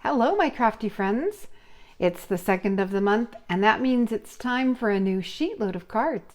Hello, my crafty friends. It's the 2nd of the month, and that means it's time for a new sheetload of cards.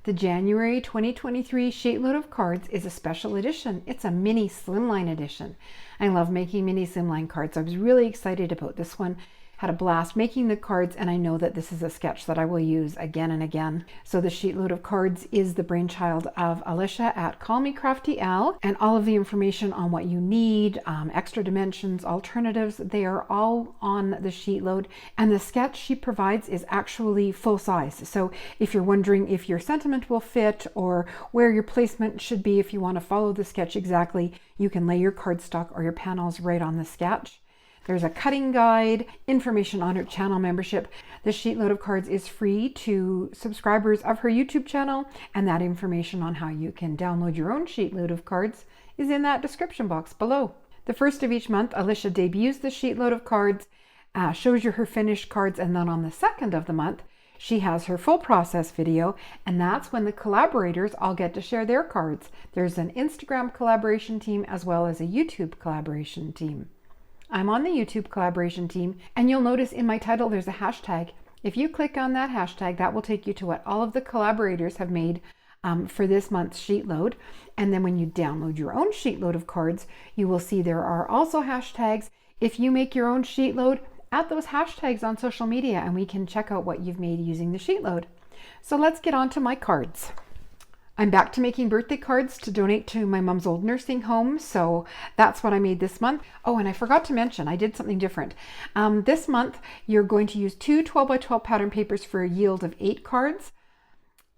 The January 2023 sheetload of cards is a special edition. It's a mini slimline edition. I love making mini slimline cards. I was really excited about this one. Had a blast making the cards, and I know that this is a sketch that I will use again and again. So the sheetload of cards is the brainchild of Alicia at Call Me Crafty Al, and all of the information on what you need, extra dimensions, alternatives, they are all on the sheetload. And the sketch she provides is actually full size. So if you're wondering if your sentiment will fit or where your placement should be, if you want to follow the sketch exactly, you can lay your cardstock or your panels right on the sketch. There's a cutting guide, information on her channel membership. The sheetload of cards is free to subscribers of her YouTube channel, and that information on how you can download your own sheetload of cards is in that description box below. The first of each month, Alicia debuts the sheetload of cards, shows you her finished cards, and then on the 2nd of the month, she has her full process video, and that's when the collaborators all get to share their cards. There's an Instagram collaboration team as well as a YouTube collaboration team. I'm on the YouTube collaboration team, and you'll notice in my title there's a hashtag. If you click on that hashtag, that will take you to what all of the collaborators have made for this month's sheetload. And then when you download your own sheetload of cards, you will see there are also hashtags. If you make your own sheetload, add those hashtags on social media and we can check out what you've made using the sheetload. So let's get on to my cards. I'm back to making birthday cards to donate to my mom's old nursing home, so that's what I made this month. Oh, and I forgot to mention, I did something different. This month, you're going to use 2 12x12 pattern papers for a yield of 8 cards.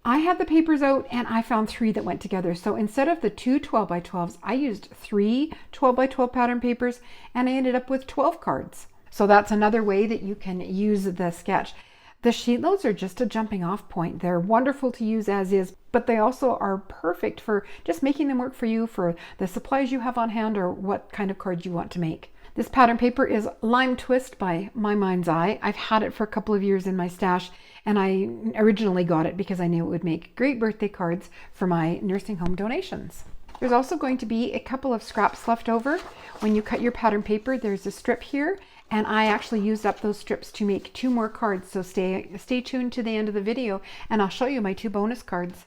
I had the papers out and I found 3 that went together. So instead of the 2 12x12s, I used 3 12x12 pattern papers and I ended up with 12 cards. So that's another way that you can use the sketch. The sheetloads are just a jumping off point. They're wonderful to use as is, but they also are perfect for just making them work for you, for the supplies you have on hand or what kind of cards you want to make. This pattern paper is Lime Twist by My Mind's Eye. I've had it for a couple of years in my stash, and I originally got it because I knew it would make great birthday cards for my nursing home donations. There's also going to be a couple of scraps left over. When you cut your pattern paper, there's a strip here, and I actually used up those strips to make 2 more cards. So stay tuned to the end of the video and I'll show you my 2 bonus cards.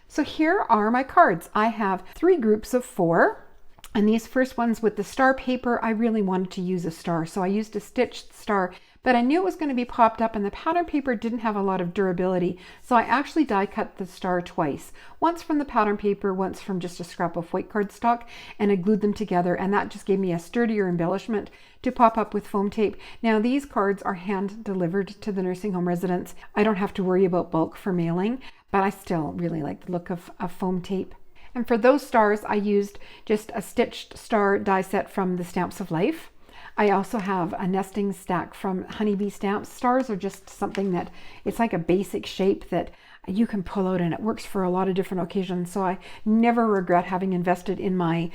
So here are my cards. I have 3 groups of 4. And these first ones with the star paper, I really wanted to use a star. So I used a stitched star, but I knew it was going to be popped up and the pattern paper didn't have a lot of durability. So I actually die cut the star twice. Once from the pattern paper, once from just a scrap of white cardstock, and I glued them together, and that just gave me a sturdier embellishment to pop up with foam tape. Now these cards are hand delivered to the nursing home residents. I don't have to worry about bulk for mailing, but I still really like the look of foam tape. And for those stars, I used just a stitched star die set from the Stamps of Life. I also have a nesting stack from Honeybee Stamps. Stars are just something that, it's like a basic shape that you can pull out and it works for a lot of different occasions. So I never regret having invested in my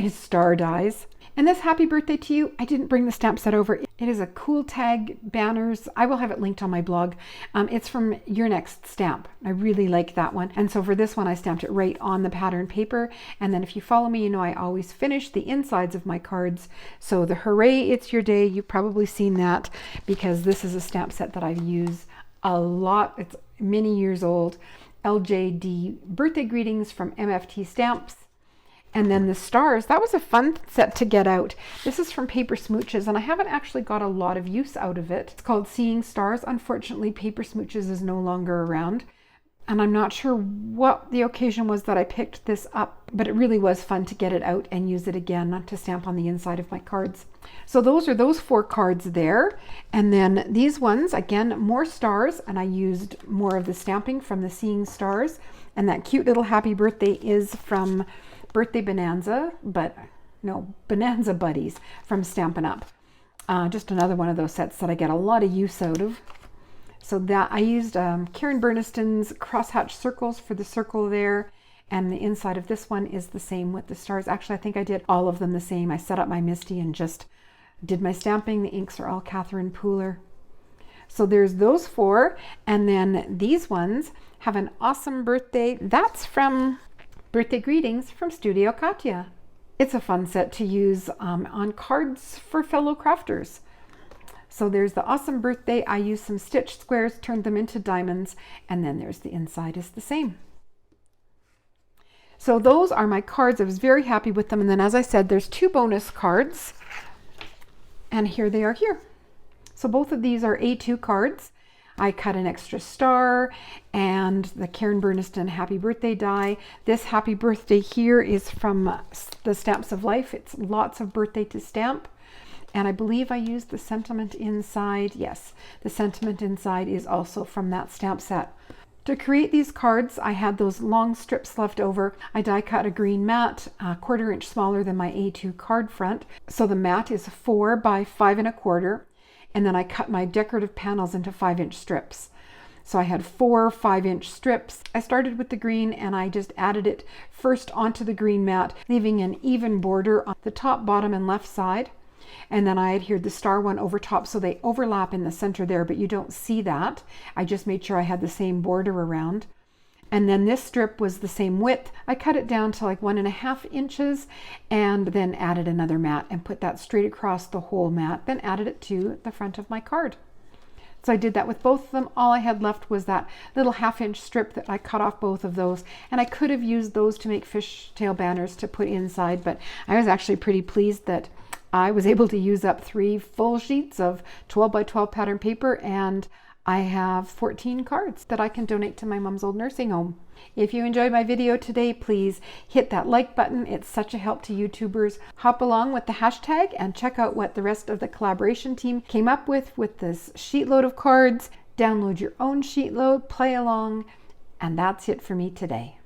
star dies. And this happy birthday to you, I didn't bring the stamp set over. It is a cool tag banners. I will have it linked on my blog. It's from Your Next Stamp. I really like that one. And so for this one, I stamped it right on the pattern paper. And then if you follow me, you know I always finish the insides of my cards. So the Hooray, It's Your Day, you've probably seen that because this is a stamp set that I've used a lot. It's many years old. LJD Birthday Greetings from MFT Stamps. And then the stars, that was a fun set to get out. This is from Paper Smooches, and I haven't actually got a lot of use out of it. It's called Seeing Stars. Unfortunately, Paper Smooches is no longer around. And I'm not sure what the occasion was that I picked this up, but it really was fun to get it out and use it again to stamp on the inside of my cards. So those are those 4 cards there. And then these ones, again, more stars, and I used more of the stamping from the Seeing Stars. And that cute little happy birthday is from Birthday Bonanza, but no, Bonanza Buddies from Stampin' Up. Just another one of those sets that I get a lot of use out of. So that I used Karen Burniston's crosshatch circles for the circle there, and the inside of this one is the same with the stars. Actually, I think I did all of them the same. I set up my Misty and just did my stamping. The inks are all Catherine Pooler. So there's those 4, and then these ones have an awesome birthday. That's from Birthday Greetings from Studio Katya. It's a fun set to use on cards for fellow crafters. So there's the awesome birthday. I used some stitched squares, turned them into diamonds, and then there's the inside is the same. So those are my cards. I was very happy with them. And then, as I said, there's 2 bonus cards. And here they are here. So both of these are A2 cards. I cut an extra star and the Karen Burniston Happy Birthday die. This Happy Birthday here is from the Stamps of Life. It's lots of birthday to stamp. And I believe I used the sentiment inside. Yes, the sentiment inside is also from that stamp set. To create these cards, I had those long strips left over. I die cut a green mat, a 1/4 inch smaller than my A2 card front. So the mat is 4 by 5 1/4. And then I cut my decorative panels into 5-inch strips. So I had 4 5-inch strips. I started with the green and I just added it first onto the green mat, leaving an even border on the top, bottom, and left side. And then I adhered the star one over top so they overlap in the center there, but you don't see that. I just made sure I had the same border around. And then this strip was the same width. I cut it down to like 1.5 inches and then added another mat and put that straight across the whole mat, then added it to the front of my card. So I did that with both of them. All I had left was that little 1/2 inch strip that I cut off both of those. And I could have used those to make fishtail banners to put inside, but I was actually pretty pleased that I was able to use up 3 full sheets of 12 by 12 pattern paper, and I have 14 cards that I can donate to my mom's old nursing home. If you enjoyed my video today, please hit that like button. It's such a help to YouTubers. Hop along with the hashtag and check out what the rest of the collaboration team came up with this SheetLoad of cards. Download your own SheetLoad, play along, and that's it for me today.